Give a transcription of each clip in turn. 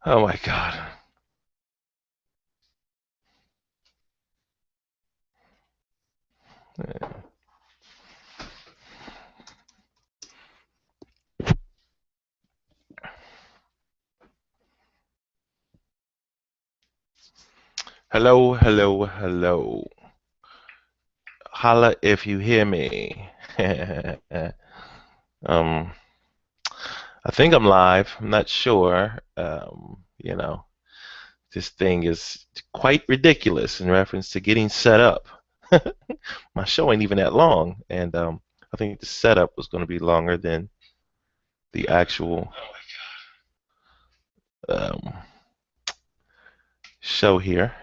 Oh my God. Hello, hello, hello. Holla if you hear me. um, I think I'm live. I'm not sure. This thing is quite ridiculous in reference to getting set up. My show ain't even that long, and I think the setup was going to be longer than the actual um, show here.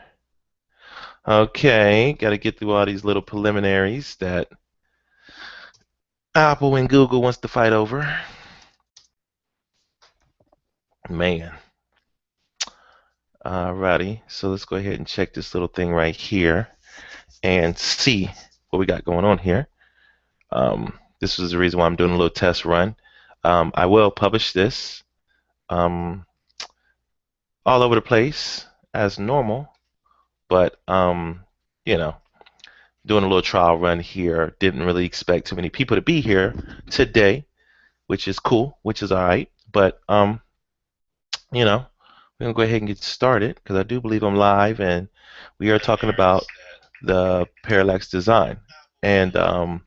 Okay, got to get through all these little preliminaries that Apple and Google wants to fight over. Man. Alrighty, so let's go ahead and check this little thing right here and see what we got going on here. This was the reason why I'm doing a little test run. I will publish this um, all over the place as normal, but you know, doing a little trial run here. Didn't really expect too many people to be here today, which is cool, which is all right. But you know, we're gonna go ahead and get started because I do believe I'm live, and we are talking about the Parallax design. And I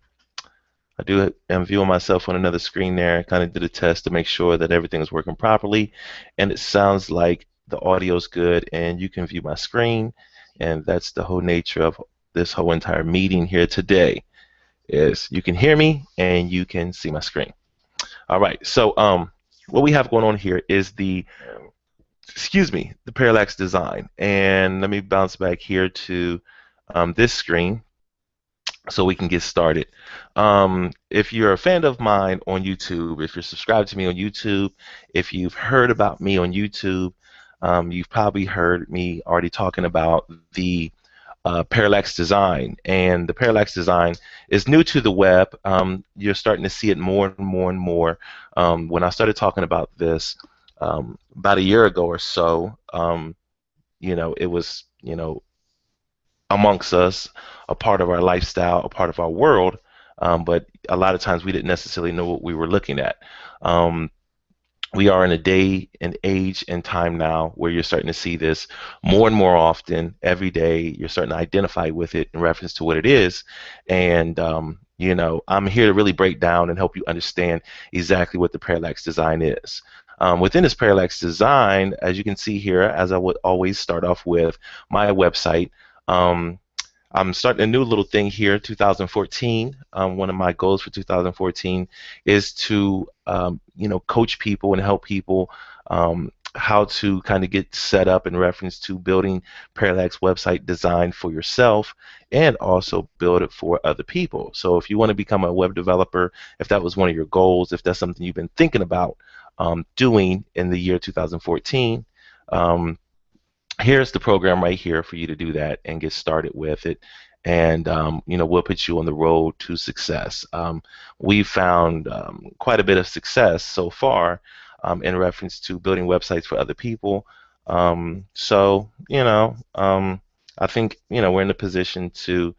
do am viewing myself on another screen there. Kind of did a test to make sure that everything is working properly, and it sounds like the audio is good, and you can view my screen. And that's the whole nature of this whole entire meeting here today. Is you can hear me and you can see my screen. All right. So what we have going on here is the parallax design. And let me bounce back here to this screen so we can get started. If you're a fan of mine on YouTube, if you're subscribed to me on YouTube, if you've heard about me on YouTube, you've probably heard me already talking about the parallax design. And the parallax design is new to the web. You're starting to see it more and more and more. When I started talking about this about a year ago or so, it was, amongst us, a part of our lifestyle, a part of our world. But a lot of times we didn't necessarily know what we were looking at. Um, we are in a day and age and time now where you're starting to see this more and more often every day. You're starting to identify with it in reference to what it is. And, I'm here to really break down and help you understand exactly what the parallax design is. Within this parallax design, as you can see here, as I would always start off with my website, um, I'm starting a new little thing here, 2014. One of my goals for 2014 is to, coach people and help people how to kind of get set up in reference to building Parallax website design for yourself and also build it for other people. So if you want to become a web developer, if that was one of your goals, if that's something you've been thinking about doing in the year 2014, here's the program right here for you to do that and get started with it. And we'll put you on the road to success. We've found quite a bit of success so far in reference to building websites for other people. I think we're in a position to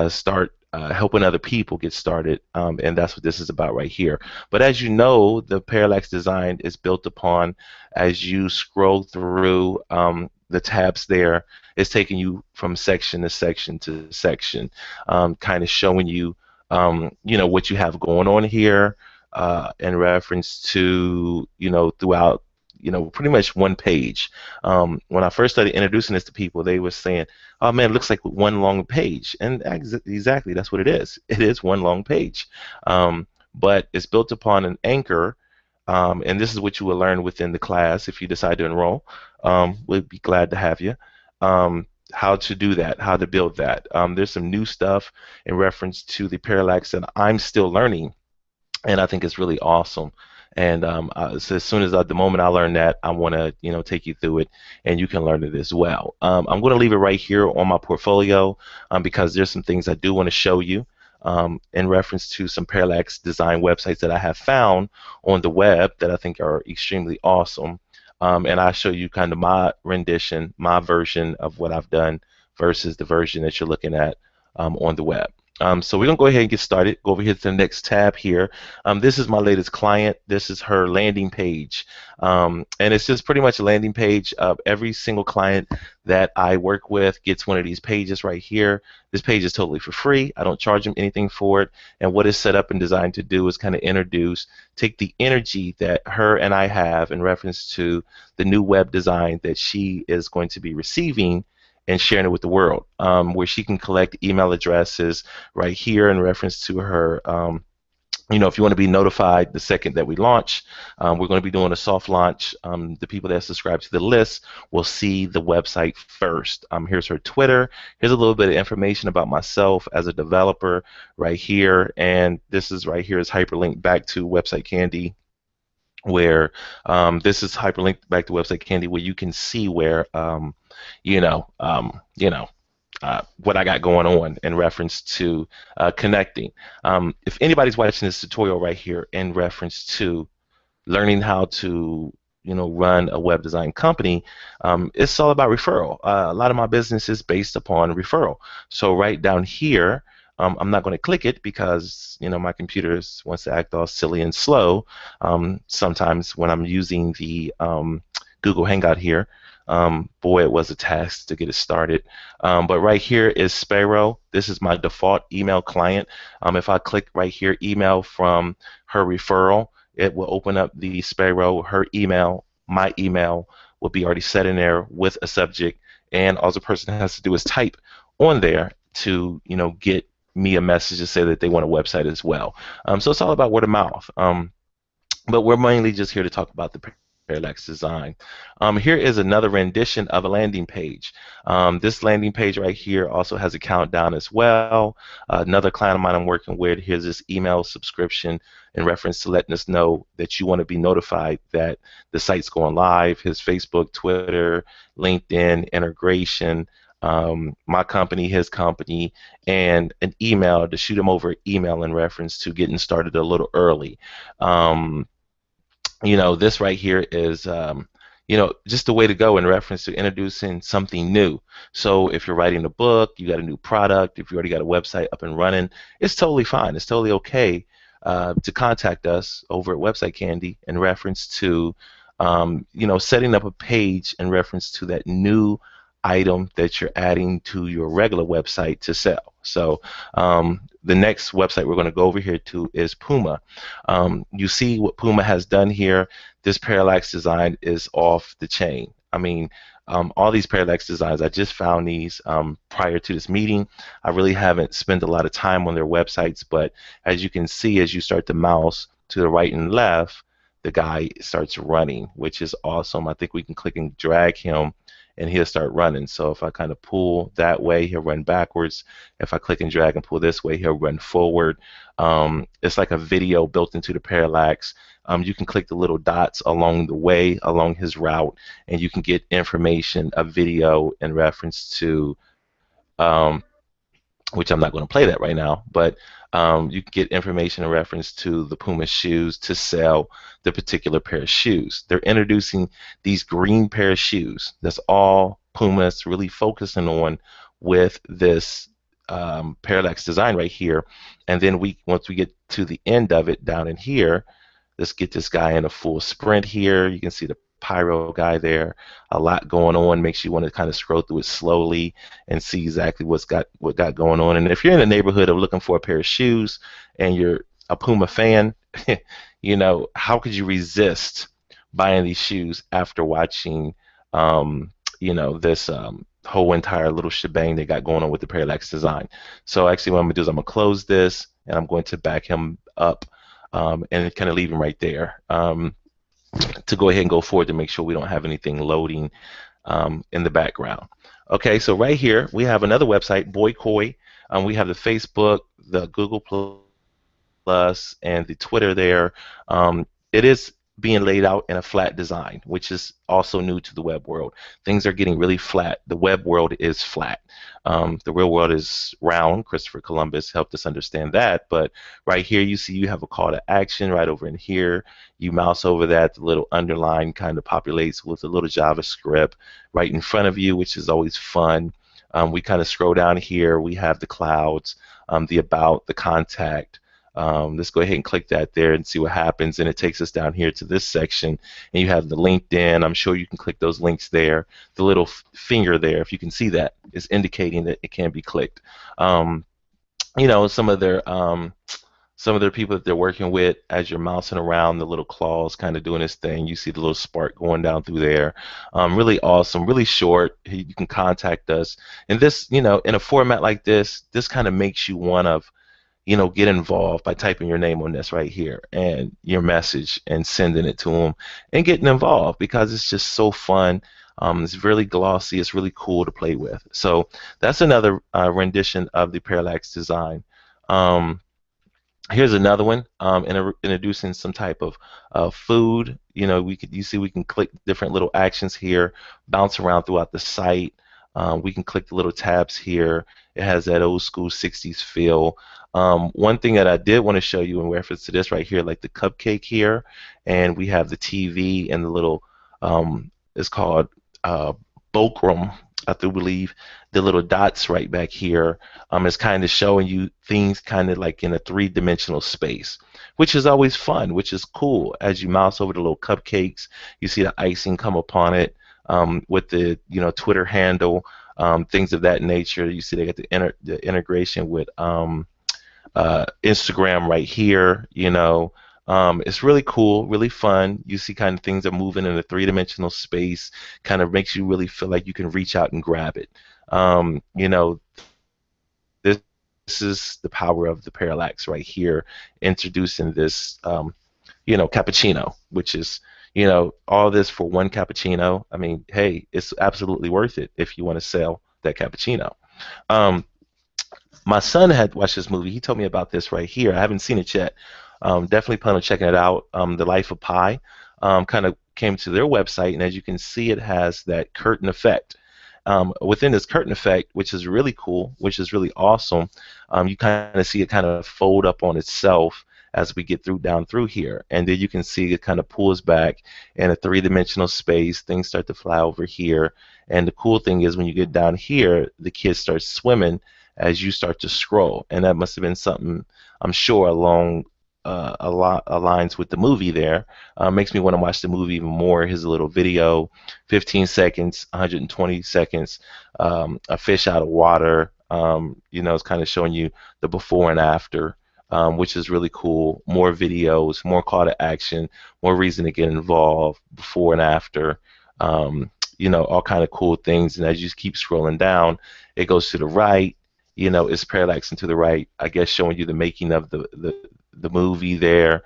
start helping other people get started, and that's what this is about right here. But as you know, the parallax design is built upon, as you scroll through the tabs there, it's taking you from section to section to section, kind of showing you, what you have going on here in reference to, throughout, pretty much one page. When I first started introducing this to people, they were saying, "Oh man, it looks like one long page," and exactly that's what it is. It is one long page, but it's built upon an anchor. And this is what you will learn within the class if you decide to enroll. We'd be glad to have you. How to do that, how to build that. There's some new stuff in reference to the parallax that I'm still learning, and I think it's really awesome. And so as soon as the moment I learn that, I want to take you through it, and you can learn it as well. I'm going to leave it right here on my portfolio because there's some things I do want to show you in reference to some parallax design websites that I have found on the web that I think are extremely awesome. and I show you kind of my rendition, my version of what I've done versus the version that you're looking at on the web. So we're gonna go ahead and get started. Go over here to the next tab here. This is my latest client. This is her landing page. And it's just pretty much a landing page of every single client that I work with gets one of these pages right here. This page is totally for free. I don't charge them anything for it. And what it's set up and designed to do is kind of introduce, take the energy that her and I have in reference to the new web design that she is going to be receiving and sharing it with the world, where she can collect email addresses right here in reference to her. If you want to be notified the second that we launch, we're going to be doing a soft launch. The people that subscribe to the list will see the website first. Here's her Twitter. Here's a little bit of information about myself as a developer right here. And this is right here is hyperlinked back to Website Candy, where this is hyperlinked back to Website Candy, where you can see where, you know, um, you know, what I got going on in reference to connecting. If anybody's watching this tutorial right here in reference to learning how to run a web design company, it's all about referral. A lot of my business is based upon referral. So right down here, I'm not going to click it because my computer wants to act all silly and slow sometimes when I'm using the Google Hangout here. Boy, it was a task to get it started. But right here is Sparrow. This is my default email client. If I click right here, email from her referral, it will open up the Sparrow. Her email, my email, will be already set in there with a subject, and all the person has to do is type on there to get me a message to say that they want a website as well. So it's all about word of mouth. But we're mainly just here to talk about the Parallax design. Here is another rendition of a landing page. This landing page right here also has a countdown as well. Another client of mine I'm working with, here's this email subscription in reference to letting us know that you want to be notified that the site's going live. His Facebook, Twitter, LinkedIn integration, my company, his company, and an email to shoot him over email in reference to getting started a little early. This right here is, just the way to go in reference to introducing something new. So if you're writing a book, you got a new product, if you already got a website up and running, it's totally fine. It's totally okay to contact us over at Website Candy in reference to, setting up a page in reference to that new item that you're adding to your regular website to sell. So the next website we're going to go over here to is Puma. You see what Puma has done here. This Parallax design is off the chain. I mean, all these Parallax designs, I just found these prior to this meeting. I really haven't spent a lot of time on their websites, but as you can see, as you start to mouse to the right and left, the guy starts running, which is awesome. I think we can click and drag him and he'll start running. So if I kind of pull that way, he'll run backwards. If I click and drag and pull this way, he'll run forward. It's like a video built into the Parallax. You can click the little dots along the way, along his route, and you can get information, a video in reference to which I'm not going to play that right now, but you can get information in reference to the Puma shoes to sell the particular pair of shoes. They're introducing these green pair of shoes. That's all Puma's really focusing on with this Parallax design right here. And then once we get to the end of it down in here, let's get this guy in a full sprint here. You can see the pyro guy there. A lot going on. Makes you want to kind of scroll through it slowly and see exactly what got going on. And if you're in the neighborhood of looking for a pair of shoes and you're a Puma fan, how could you resist buying these shoes after watching this whole entire little shebang they got going on with the Parallax design? So actually what I'm gonna do is I'm gonna close this and I'm going to back him up and kind of leave him right there. To go ahead and go forward to make sure we don't have anything loading in the background. Okay, so right here we have another website, Boy Koi. We have the Facebook, the Google Plus, and the Twitter there. It is being laid out in a flat design, which is also new to the web world. Things are getting really flat. The web world is flat. The real world is round. Christopher Columbus helped us understand that. But right here, you see you have a call to action right over in here. You mouse over that, the little underline kind of populates with a little JavaScript right in front of you, which is always fun. We kind of scroll down here. We have the clouds, the about, the contact. Let's go ahead and click that there and see what happens. And it takes us down here to this section. And you have the LinkedIn. I'm sure you can click those links there. The little finger there, if you can see that, is indicating that it can be clicked. You know, some of their people that they're working with, as you're mousing around, the little claws kind of doing this thing. You see the little spark going down through there. Really awesome, really short. You can contact us. And this, you know, in a format like this kind of makes you want to, you know, get involved by typing your name on this right here and your message and sending it to them and getting involved, because it's just so fun. It's really glossy. It's really cool to play with. So that's another rendition of the Parallax design. Here's another one, introducing some type of food. You know, you see we can click different little actions here, bounce around throughout the site. We can click the little tabs here. It has that old school 60s feel. One thing that I did want to show you in reference to this right here, like the cupcake here, and we have the TV and the little, it's called Fulcrum, I do believe, the little dots right back here. It's kind of showing you things kind of like in a three-dimensional space, which is always fun, which is cool. As you mouse over the little cupcakes, you see the icing come upon it, with the, you know, Twitter handle, things of that nature. You see they got the integration with Instagram right here. You know, it's really cool, really fun. You see kind of things are moving in a three-dimensional space, kind of makes you really feel like you can reach out and grab it. You know, this is the power of the Parallax right here, introducing this, you know, cappuccino, which is, you know, all this for one cappuccino. I mean, hey, it's absolutely worth it if you want to sell that cappuccino. My son had watched this movie. He told me about this right here. I haven't seen it yet. Definitely plan on checking it out. The Life of Pi kind of came to their website, and as you can see, it has that curtain effect. Within this curtain effect, which is really cool, which is really awesome, you kind of see it kind of fold up on itself as we get down through here, and then you can see it kind of pulls back in a three-dimensional space. Things start to fly over here, and the cool thing is when you get down here, the kids start swimming as you start to scroll, and that must have been something, I'm sure, along a lot aligns with the movie there. Makes me want to watch the movie even more. Here's a little video, 15 seconds, 120 seconds, a fish out of water. You know, it's kind of showing you the before and after, which is really cool. More videos, more call to action, more reason to get involved before and after. You know, all kind of cool things. And as you keep scrolling down, it goes to the right. You know, it's parallaxing to the right, I guess, showing you the making of the movie there.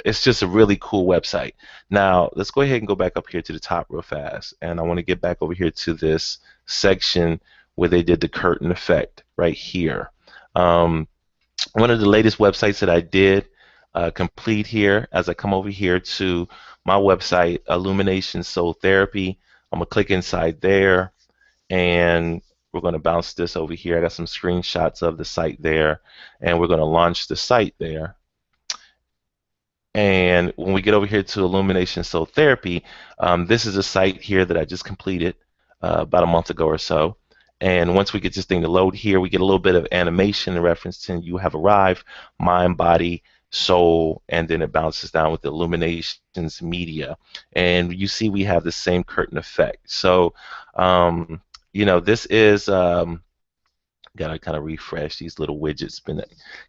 It's just a really cool website. Now, let's go ahead and go back up here to the top real fast. And I want to get back over here to this section where they did the curtain effect right here. One of the latest websites that I did complete here, as I come over here to my website, Illumination Soul Therapy, I'm going to click inside there, and we're going to bounce this over here. I got some screenshots of the site there, and we're going to launch the site there. And when we get over here to Illumination Soul Therapy, this is a site here that I just completed about a month ago or so. And once we get this thing to load here, we get a little bit of animation in reference to you have arrived, mind, body, soul, and then it bounces down with the Illuminations media. And you see we have the same curtain effect. So, you know, this is, gotta kind of refresh these little widgets. Been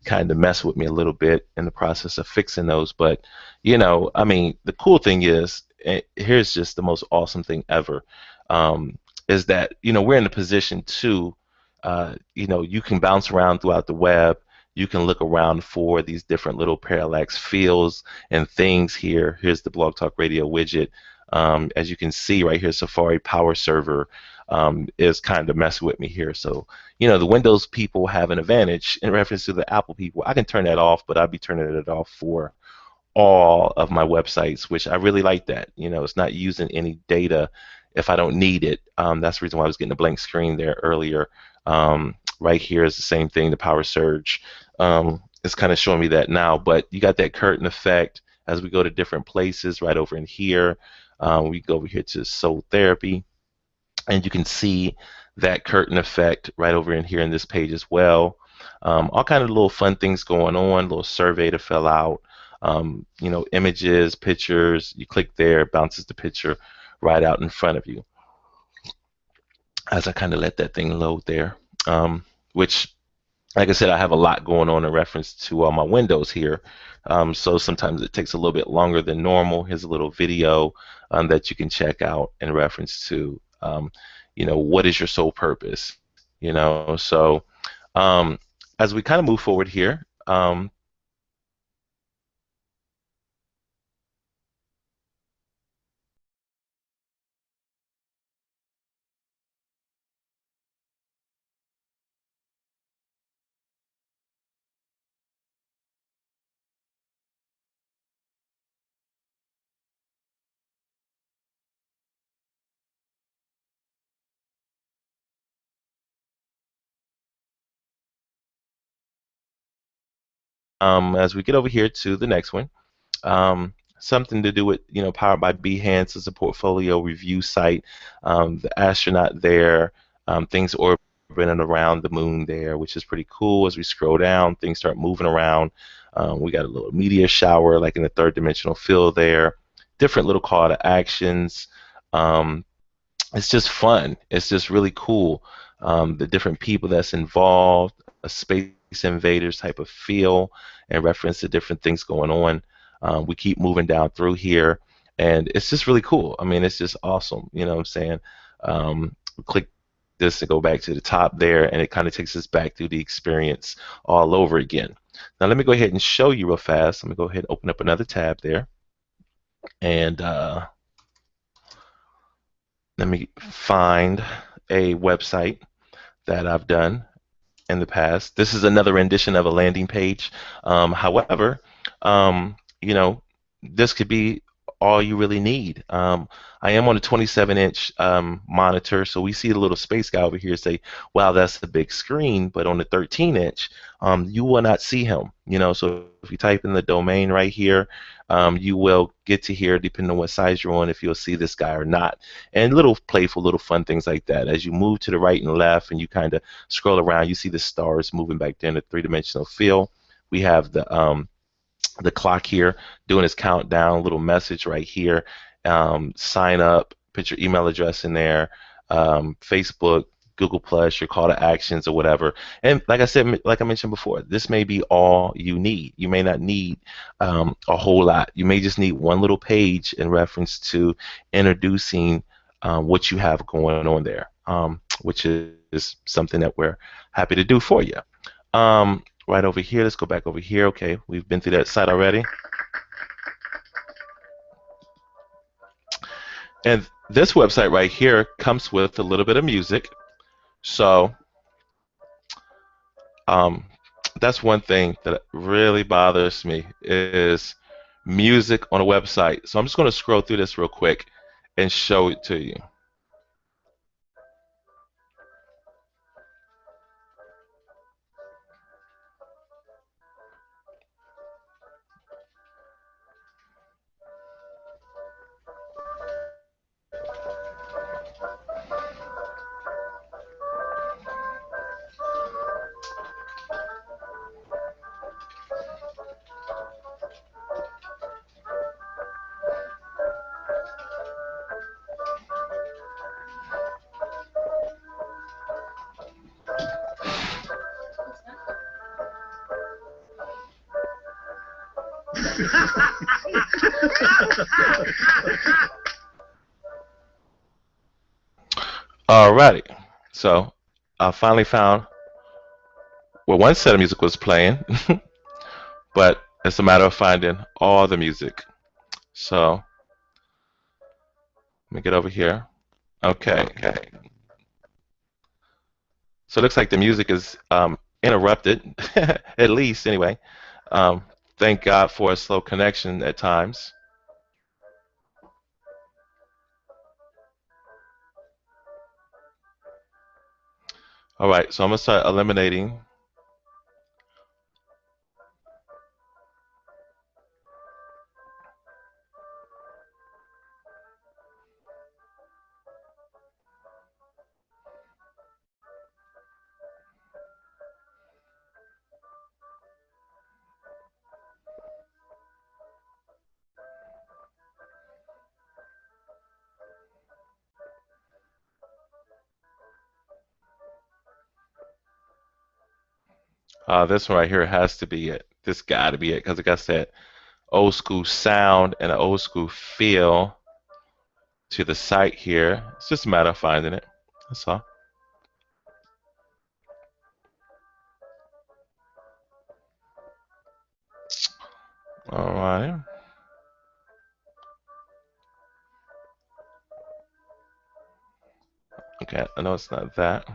kind of mess with me a little bit in the process of fixing those. But, you know, I mean, the cool thing is, here's just the most awesome thing ever. Is that, you know, we're in a position to, you know, you can bounce around throughout the web. You can look around for these different little parallax fields and things here. Here's the Blog Talk Radio widget. As you can see right here, Safari Power Server is kind of messing with me here. So, you know, the Windows people have an advantage in reference to the Apple people. I can turn that off, but I'll be turning it off for all of my websites, which I really like that. It's not using any data if I don't need it. That's the reason why I was getting a blank screen there earlier. Right here is the same thing, the power surge. It's kind of showing me that now, but you got that curtain effect as we go to different places right over in here. We go over here to soul therapy, and you can see that curtain effect right over in here in this page as well. All kind of little fun things going on, little survey to fill out. Images, pictures. You click there, it bounces the picture right out in front of you. As I kind of let that thing load there, which, like I said, I have a lot going on in reference to all my windows here. So sometimes it takes a little bit longer than normal. Here's a little video that you can check out in reference to, what is your sole purpose? So as we kind of move forward here, as we get over here to the next one, something to do with, powered by Behance as a portfolio review site. The astronaut there, things orbiting around the moon there, which is pretty cool. As we scroll down, things start moving around. We got a little meteor shower, like in the third dimensional field there. Different little call to actions. Um, it's just fun. It's just really cool. The different people that's involved, a space invaders type of feel, and reference to different things going on. We keep moving down through here, and it's just really cool. I mean, it's just awesome. You know what I'm saying? Click this to go back to the top there, and it kind of takes us back through the experience all over again. Now, let me go ahead and show you real fast. Let me go ahead and open up another tab there, and let me find a website that I've done in the past. This is another rendition of a landing page. However, this could be all you really need. I am on a 27-inch monitor, so we see the little space guy over here say, wow, that's a big screen, but on the 13-inch, you will not see him. So if you type in the domain right here, you will get to hear, depending on what size you're on, if you'll see this guy or not. And little playful, little fun things like that. As you move to the right and left and you kind of scroll around, you see the stars moving back there in the three-dimensional field. We have the clock here doing its countdown, little message right here. Sign up, put your email address in there, Facebook, Google Plus, your call to actions or whatever. And like I said, like I mentioned before, this may be all you need. You may not need a whole lot. You may just need one little page in reference to introducing what you have going on there, which is something that we're happy to do for you. Right over here, let's go back over here. Okay, we've been through that site already. And this website right here comes with a little bit of music. So that's one thing that really bothers me is music on a website. So I'm just going to scroll through this real quick and show it to you. Alrighty, so I finally found well, one set of music was playing, but it's a matter of finding all the music. So let me get over here. Okay. So it looks like the music is interrupted, at least anyway. Um, Thank God for a slow connection at times. All right, so I'm gonna start eliminating. This one right here has to be it. This got to be it because, like I said, old school sound and an old school feel to the site here. It's just a matter of finding it. That's all. All right. Okay, I know it's not that.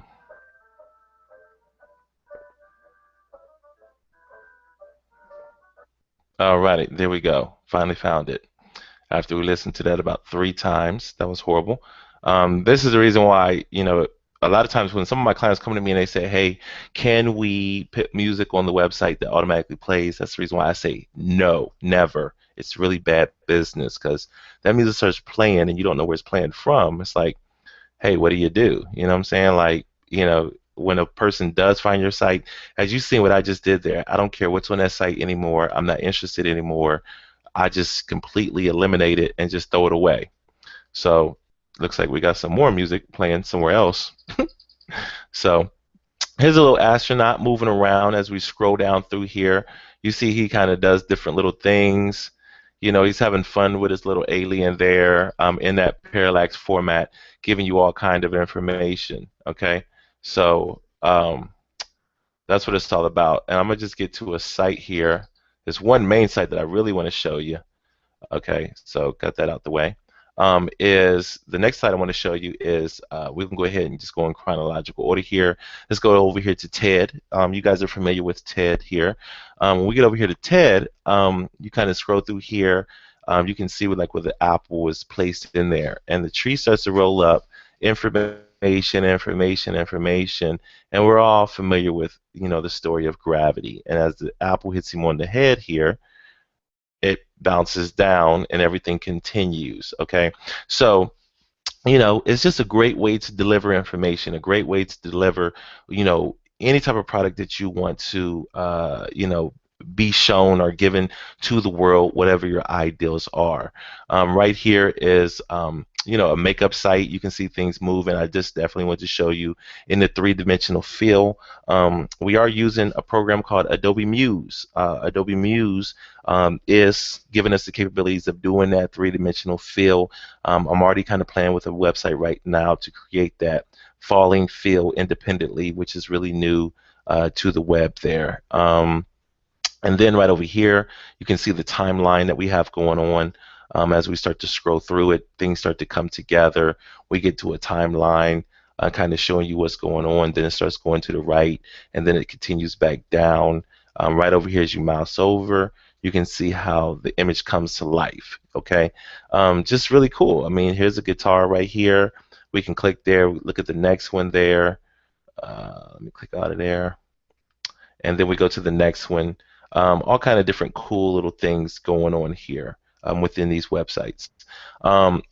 All righty, there we go. Finally found it. After we listened to that about 3 times, that was horrible. This is the reason why, a lot of times when some of my clients come to me and they say, "Hey, can we put music on the website that automatically plays?" That's the reason why I say no, never. It's really bad business because that music starts playing and you don't know where it's playing from. It's like, hey, what do you do? You know what I'm saying? Like, when a person does find your site, as you seen what I just did there, I don't care what's on that site anymore. I'm not interested anymore. I just completely eliminate it and just throw it away. So looks like we got some more music playing somewhere else. So here's a little astronaut moving around as we scroll down through here. You see he kind of does different little things. He's having fun with his little alien there in that parallax format, giving you all kind of information. Okay, so that's what it's all about. And I'm gonna just get to a site here. There's one main site that I really want to show you. Okay, so got that out the way. Is the next slide I want to show you is we can go ahead and just go in chronological order here. Let's go over here to TED. You guys are familiar with TED here. When we get over here to TED, you kind of scroll through here. You can see where the apple is placed in there, and the tree starts to roll up. Information, information, information, and we're all familiar with the story of gravity. And as the apple hits him on the head here, it bounces down and everything continues. Okay, so it's just a great way to deliver information, a great way to deliver any type of product that you want to be shown or given to the world, whatever your ideals are. Right here is a makeup site. You can see things move, and I just definitely want to show you in the three-dimensional feel. We are using a program called Adobe Muse. Adobe Muse is giving us the capabilities of doing that three-dimensional feel. I'm already kind of playing with a website right now to create that falling feel independently, which is really new to the web there. And then right over here, you can see the timeline that we have going on. As we start to scroll through it, things start to come together. We get to a timeline kind of showing you what's going on. Then it starts going to the right, and then it continues back down. Right over here, as you mouse over, you can see how the image comes to life. Okay, just really cool. I mean, here's a guitar right here. We can click there. Look at the next one there. Let me click out of there, and then we go to the next one. All kind of different cool little things going on here within these websites.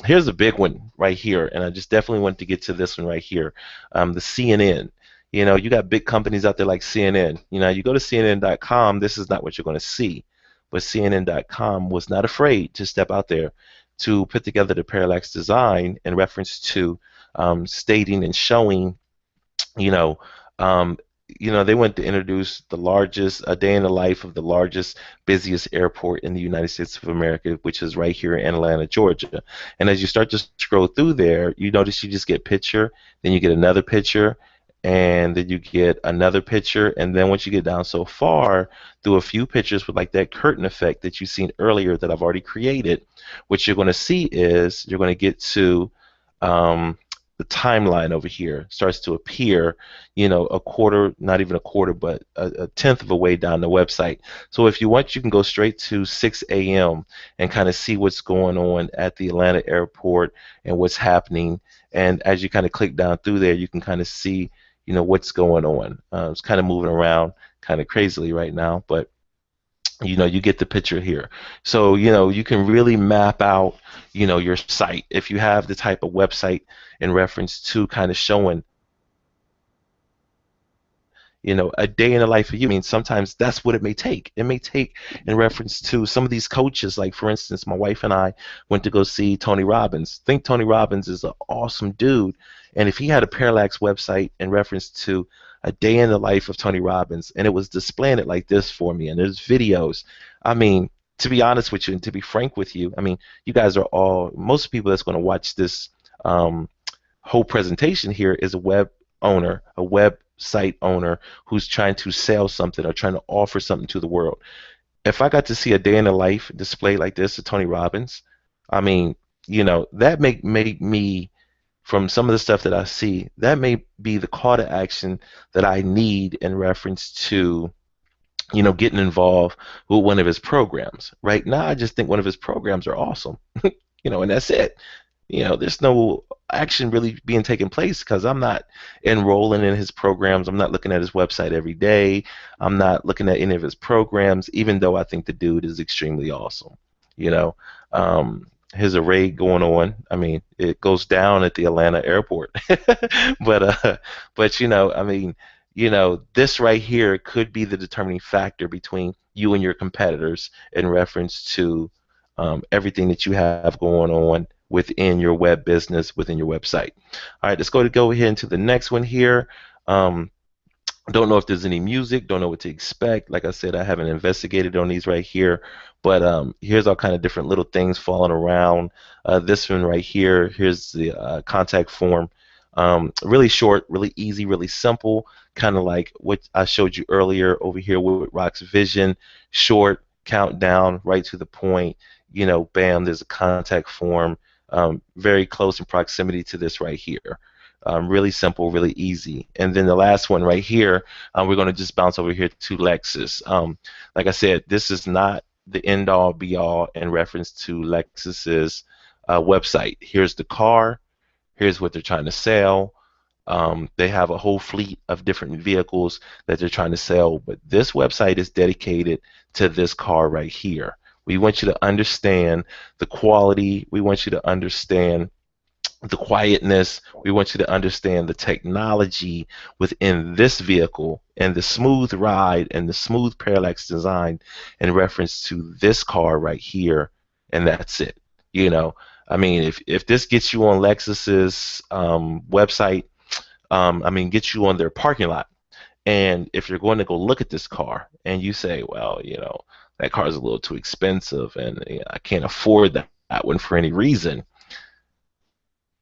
Here's a big one right here, and I just definitely want to get to this one right here, the CNN. You got big companies out there like CNN. You go to CNN.com, this is not what you're going to see, but CNN.com was not afraid to step out there to put together the parallax design in reference to stating and showing you know, um, they went to introduce the largest, a day in the life of the largest, busiest airport in the United States of America, which is right here in Atlanta, Georgia. And as you start to scroll through there, you notice you just get picture, then you get another picture, and then you get another picture, and then once you get down so far through a few pictures with like that curtain effect that you've seen earlier that I've already created, what you're going to see is you're going to get to um, the timeline over here starts to appear, a quarter, not even a quarter, but a tenth of a way down the website. So if you want, you can go straight to 6 a.m. and kind of see what's going on at the Atlanta airport and what's happening. And as you kind of click down through there, you can kind of see, what's going on. It's kind of moving around kind of crazily right now, but you get the picture here. So, you can really map out, your site. If you have the type of website in reference to kind of showing, a day in the life of you. I mean, sometimes that's what it may take. It may take in reference to some of these coaches, like for instance, my wife and I went to go see Tony Robbins. Think Tony Robbins is an awesome dude. And if he had a Parallax website in reference to a day in the life of Tony Robbins, and it was displaying it like this for me, and there's videos. I mean, to be honest with you and to be frank with you, I mean, you guys are all, most people that's going to watch this whole presentation here is a web owner, a website owner who's trying to sell something or trying to offer something to the world. If I got to see a day in the life display like this of Tony Robbins, I mean, that make me, from some of the stuff that I see, that may be the call to action that I need in reference to, getting involved with one of his programs. Right now, I just think one of his programs are awesome, and that's it. There's no action really being taken place because I'm not enrolling in his programs. I'm not looking at his website every day. I'm not looking at any of his programs, even though I think the dude is extremely awesome. You know, his array going on. I mean, it goes down at the Atlanta airport, but I mean, this right here could be the determining factor between you and your competitors in reference to everything that you have going on within your web business, within your website. All right, let's go ahead into the next one here. Don't know if there's any music, don't know what to expect. Like I said, I haven't investigated on these right here, but here's all kind of different little things falling around. This one right here, here's the contact form. Really short, really easy, really simple, kind of like what I showed you earlier over here with Rock's Vision. Short, countdown, right to the point. Bam, there's a contact form. Very close in proximity to this right here. Really simple, really easy. And then the last one right here, we're going to just bounce over here to Lexus. Like I said, this is not the end-all, be-all in reference to Lexus's website. Here's the car. Here's what they're trying to sell. They have a whole fleet of different vehicles that they're trying to sell, but this website is dedicated to this car right here. We want you to understand the quality. We want you to understand the quietness. We want you to understand the technology within this vehicle and the smooth ride and the smooth parallax design in reference to this car right here, and that's it. I mean, if this gets you on Lexus's website, I mean, gets you on their parking lot, and if you're going to go look at this car and you say, well, that car is a little too expensive and I can't afford that one for any reason,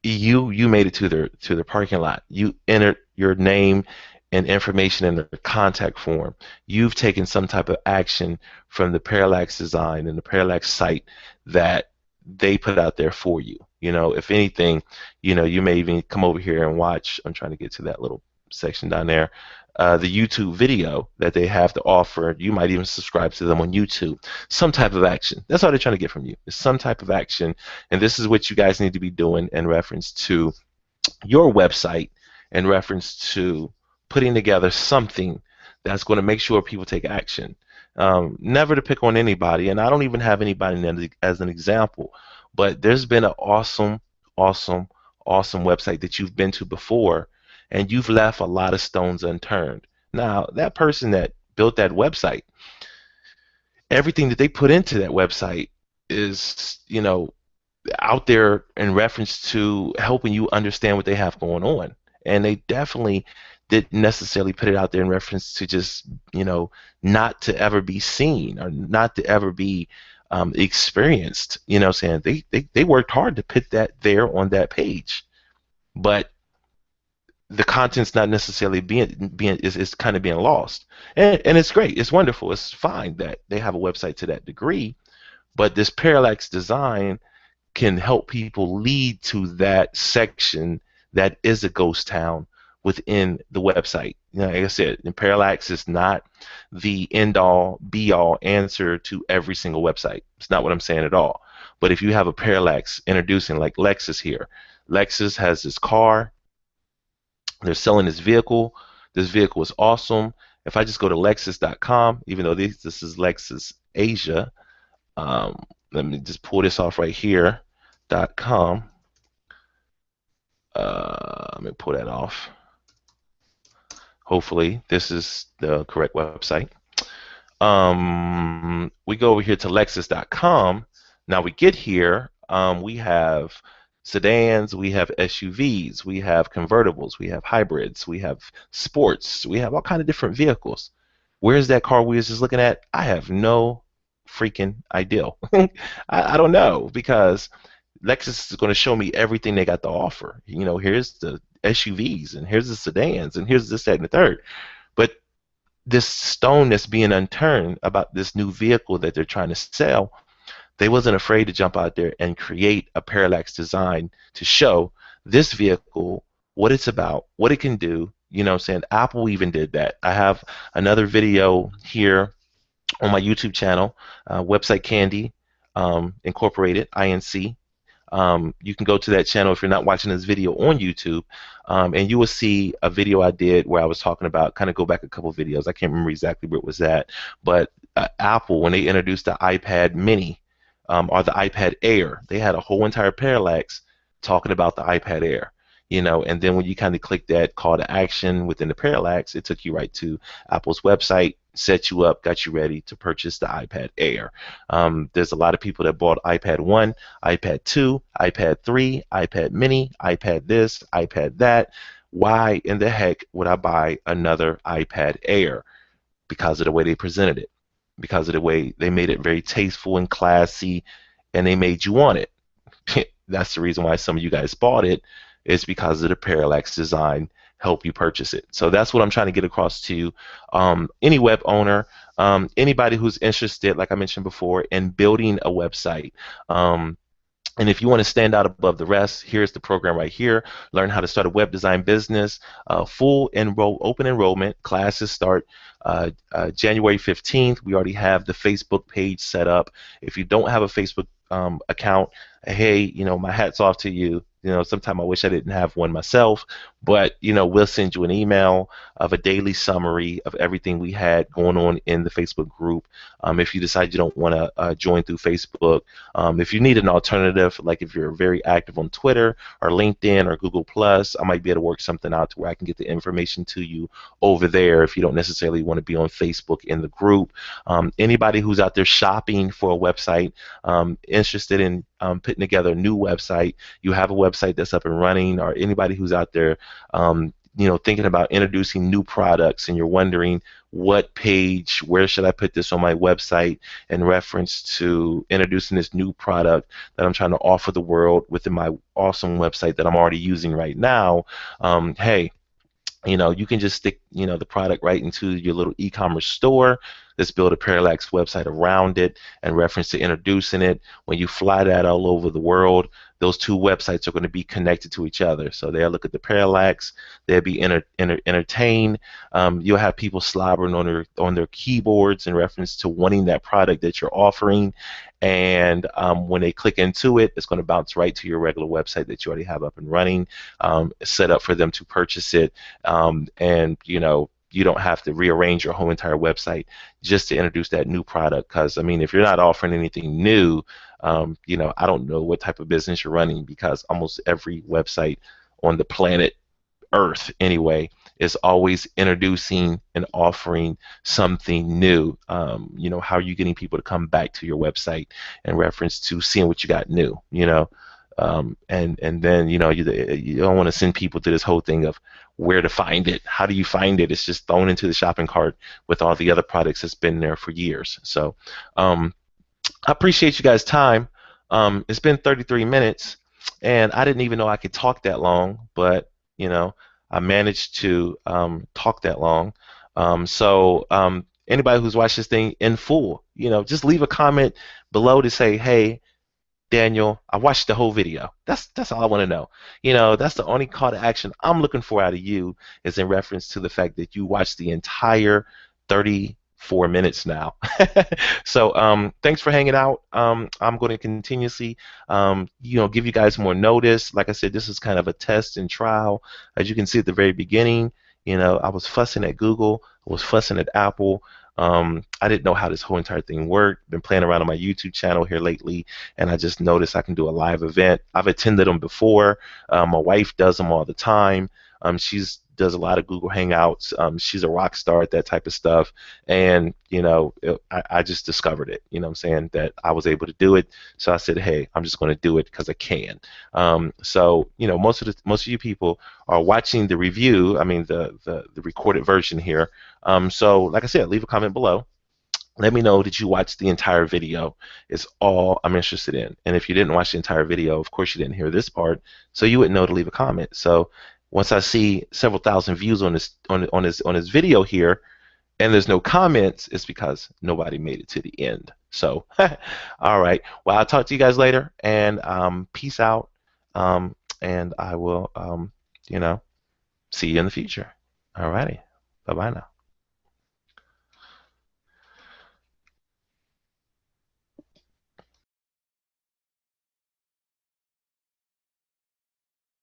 you made it to their parking lot. You entered your name and information in their contact form. You've taken some type of action from the Parallax design and the Parallax site that they put out there for you. If anything, you may even come over here and watch. I'm trying to get to that little section down there. The YouTube video that they have to offer. You might even subscribe to them on YouTube. Some type of action. That's all they're trying to get from you. Is some type of action. And this is what you guys need to be doing in reference to your website, in reference to putting together something that's going to make sure people take action. Never to pick on anybody, and I don't even have anybody as an example, but there's been an awesome website that you've been to before, and you've left a lot of stones unturned. Now, that person that built that website, everything that they put into that website is, out there in reference to helping you understand what they have going on. And they definitely didn't necessarily put it out there in reference to just, not to ever be seen or not to ever be experienced. Saying they worked hard to put that there on that page, but the content's not necessarily is kind of being lost. And it's great. It's wonderful. It's fine that they have a website to that degree, but this parallax design can help people lead to that section that is a ghost town within the website. Like I said, and Parallax is not the end all be all answer to every single website. It's not what I'm saying at all. But if you have a Parallax introducing, like Lexus here, Lexus has this car, they're selling this vehicle. This vehicle is awesome. If I just go to Lexus.com, even though this is Lexus Asia, um, let me just pull this off right here. .com. Let me pull that off. Hopefully, this is the correct website. We go over here to Lexus.com. Now we get here. We have sedans, we have SUVs, we have convertibles, we have hybrids, we have sports, we have all kind of different vehicles. Where's that car we was just looking at? I have no freaking idea. I don't know, because Lexus is going to show me everything they got to offer. Here's the SUVs, and here's the sedans, and here's this, that, and the third. But this stone that's being unturned about this new vehicle that they're trying to sell, they wasn't afraid to jump out there and create a Parallax design to show this vehicle, what it's about, what it can do. You know what I'm saying? Apple even did that. I have another video here on my YouTube channel, Website Candy Incorporated, INC. You can go to that channel if you're not watching this video on YouTube, and you will see a video I did where I was talking about, kind of go back a couple videos. I can't remember exactly where it was at, but Apple, when they introduced the iPad Mini or the iPad Air, they had a whole entire Parallax talking about the iPad Air. And then when you kind of click that call to action within the Parallax, it took you right to Apple's website, set you up, got you ready to purchase the iPad Air. There's a lot of people that bought iPad 1, iPad 2, iPad 3, iPad Mini, iPad this, iPad that. Why in the heck would I buy another iPad Air? Because of the way they presented it, because of the way they made it very tasteful and classy, and they made you want it. That's the reason why some of you guys bought it, is because of the Parallax design help you purchase it. So that's what I'm trying to get across to any web owner, anybody who's interested, like I mentioned before, in building a website. And if you want to stand out above the rest, here's the program right here. Learn how to start a web design business. Open enrollment. Classes start January 15th. We already have the Facebook page set up. If you don't have a Facebook account, hey, my hat's off to you. Sometimes I wish I didn't have one myself, but we'll send you an email of a daily summary of everything we had going on in the Facebook group. If you decide you don't want to join through Facebook, if you need an alternative, like if you're very active on Twitter or LinkedIn or Google Plus, I might be able to work something out to where I can get the information to you over there if you don't necessarily want to be on Facebook in the group. Anybody who's out there shopping for a website, interested in putting together a new website, you have a website that's up and running, or anybody who's out there thinking about introducing new products and you're wondering what page, where should I put this on my website in reference to introducing this new product that I'm trying to offer the world within my awesome website that I'm already using right now, hey, you can just stick, the product right into your little e-commerce store. Let's build a Parallax website around it and reference to introducing it. When you fly that all over the world, those two websites are going to be connected to each other. So they'll look at the Parallax, they'll be entertained. You'll have people slobbering on their keyboards in reference to wanting that product that you're offering. And when they click into it, it's going to bounce right to your regular website that you already have up and running, set up for them to purchase it. And you don't have to rearrange your whole entire website just to introduce that new product. Because if you're not offering anything new, I don't know what type of business you're running, because almost every website on the planet Earth anyway is always introducing and offering something new. How are you getting people to come back to your website in reference to seeing what you got new? And then you don't want to send people to this whole thing of where to find it. How do you find it? It's just thrown into the shopping cart with all the other products that's been there for years. So I appreciate you guys' time. It's been 33 minutes, and I didn't even know I could talk that long, but I managed to talk that long. So anybody who's watched this thing in full, just leave a comment below to say, hey, Daniel, I watched the whole video. That's all I want to know. That's the only call to action I'm looking for out of you, is in reference to the fact that you watched the entire 34 minutes now. So thanks for hanging out. I'm going to continuously give you guys more notice. Like I said, this is kind of a test and trial. As you can see at the very beginning, I was fussing at Google, I was fussing at Apple. I didn't know how this whole entire thing worked. Been playing around on my YouTube channel here lately, and I just noticed I can do a live event. I've attended them before. My wife does them all the time. She's does a lot of Google Hangouts. She's a rock star at that type of stuff, and I just discovered it. You know what I'm saying, that I was able to do it. So I said, hey, I'm just going to do it because I can. So most of you people are watching the review. I mean the recorded version here. So like I said, leave a comment below. Let me know that you watched the entire video. It's all I'm interested in. And if you didn't watch the entire video, of course you didn't hear this part, so you wouldn't know to leave a comment. So once I see several thousand views on this video here, and there's no comments, it's because nobody made it to the end. So, all right. Well, I'll talk to you guys later, and peace out. And I will, see you in the future. All righty. Bye bye now.